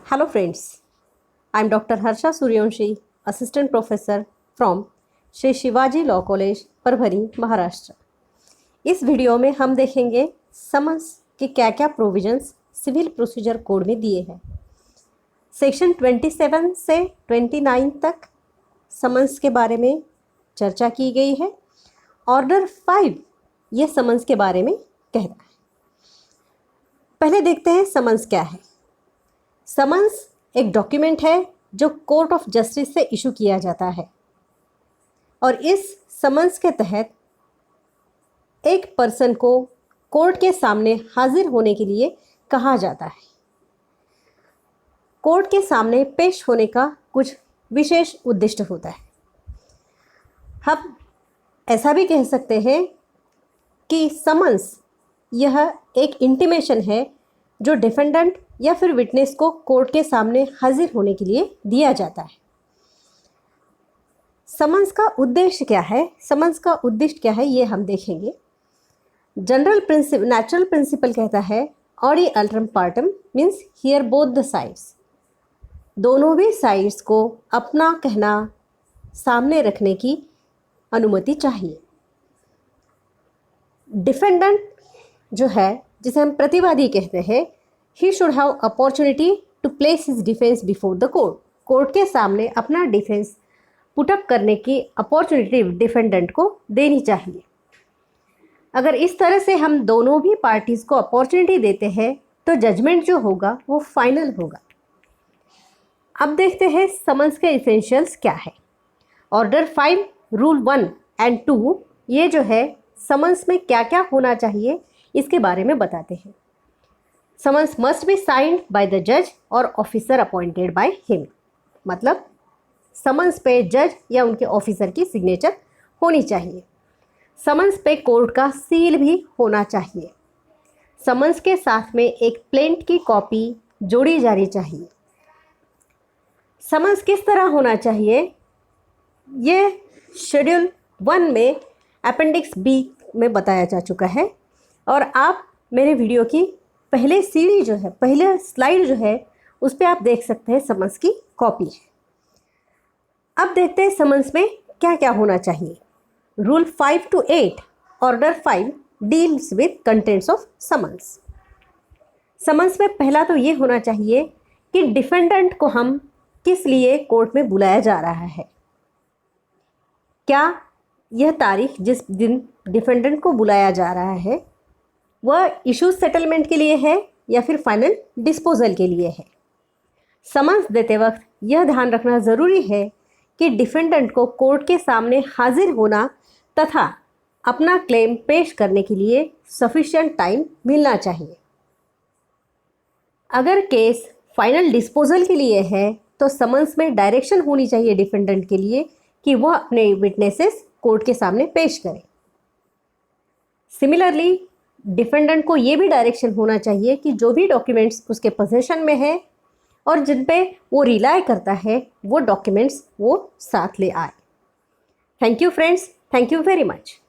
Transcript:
Hello friends, I am Dr. Harsha Suryavanshi, Assistant Professor from Shri Shivaji law college Parbhani Maharashtra. इस video में हम देखेंगे summons के क्या क्या प्रोविजंस सिविल प्रोसीजर कोड में दिए हैं। सेक्शन 27 से 29 तक समन्स के बारे में चर्चा की गई है। ऑर्डर 5 ये समन्स के बारे में कहता है। पहले देखते हैं समन्स क्या है। समन्स एक डॉक्यूमेंट है जो कोर्ट ऑफ जस्टिस से इशू किया जाता है और इस समन्स के तहत एक पर्सन को कोर्ट के सामने हाजिर होने के लिए कहा जाता है। कोर्ट के सामने पेश होने का कुछ विशेष उद्देश्य होता है। हम ऐसा भी कह सकते हैं कि समन्स यह एक इंटीमेशन है जो डिफेंडेंट या फिर विटनेस को कोर्ट के सामने हाजिर होने के लिए दिया जाता है। समन्स का उद्देश्य क्या है? समन्स का उद्देश्य क्या है ये हम देखेंगे। जनरल प्रिंसिपल नेचुरल प्रिंसिपल कहता है ऑडी अल्टरम पार्टम means hear both the sides. दोनों भी साइड्स को अपना कहना सामने रखने की अनुमति चाहिए। डिफेंडेंट जो है, जिसे हम प्रतिवादी कहते हैं, he should have opportunity to place his defence before the court. Court के सामने अपना डिफेंस पुटअप करने की अपॉर्चुनिटी डिफेंडेंट को देनी चाहिए। अगर इस तरह से हम दोनों भी पार्टीज़ को अपॉर्चुनिटी देते हैं तो जजमेंट जो होगा वो फाइनल होगा। अब देखते हैं समन्स के इसेंशियल्स क्या है। ऑर्डर 5 रूल 1 एंड 2 ये जो है समन्स में क्या क्या होना चाहिए इसके बारे में बताते हैं। Summons must be signed by the जज और ऑफिसर अपॉइंटेड बाय हिम। मतलब समन्स पे जज या उनके ऑफिसर की सिग्नेचर होनी चाहिए। समन्स पे कोर्ट का सील भी होना चाहिए। समन्स के साथ में एक प्लेंट की कॉपी जोड़ी जानी चाहिए। समन्स किस तरह होना चाहिए ये शेड्यूल 1 में अपेंडिक्स बी में बताया जा चुका है और आप मेरे वीडियो की पहले सीढ़ी जो है, पहले स्लाइड जो है, उस पर आप देख सकते हैं समन्स की कॉपी है। अब देखते हैं समन्स में क्या क्या होना चाहिए। Rule 5 to 8 order 5 deals with contents of summons. Summons में पहला तो ये होना चाहिए कि डिफेंडेंट को हम किस लिए कोर्ट में बुलाया जा रहा है। क्या यह तारीख जिस दिन डिफेंडेंट को बुलाया जा रहा है वह इशू सेटलमेंट के लिए है या फिर फाइनल डिस्पोजल के लिए है। समन्स देते वक्त यह ध्यान रखना ज़रूरी है कि डिफेंडेंट को कोर्ट के सामने हाजिर होना तथा अपना क्लेम पेश करने के लिए सफिशिएंट टाइम मिलना चाहिए। अगर केस फाइनल डिस्पोजल के लिए है तो समन्स में डायरेक्शन होनी चाहिए डिफेंडेंट के लिए कि वह अपने विटनेसेस कोर्ट के सामने पेश करे। सिमिलरली डिफेंडेंट को ये भी डायरेक्शन होना चाहिए कि जो भी डॉक्यूमेंट्स उसके पोजीशन में है और जिन पे वो रिलाय करता है वो डॉक्यूमेंट्स वो साथ ले आए। Thank you friends, thank you very much.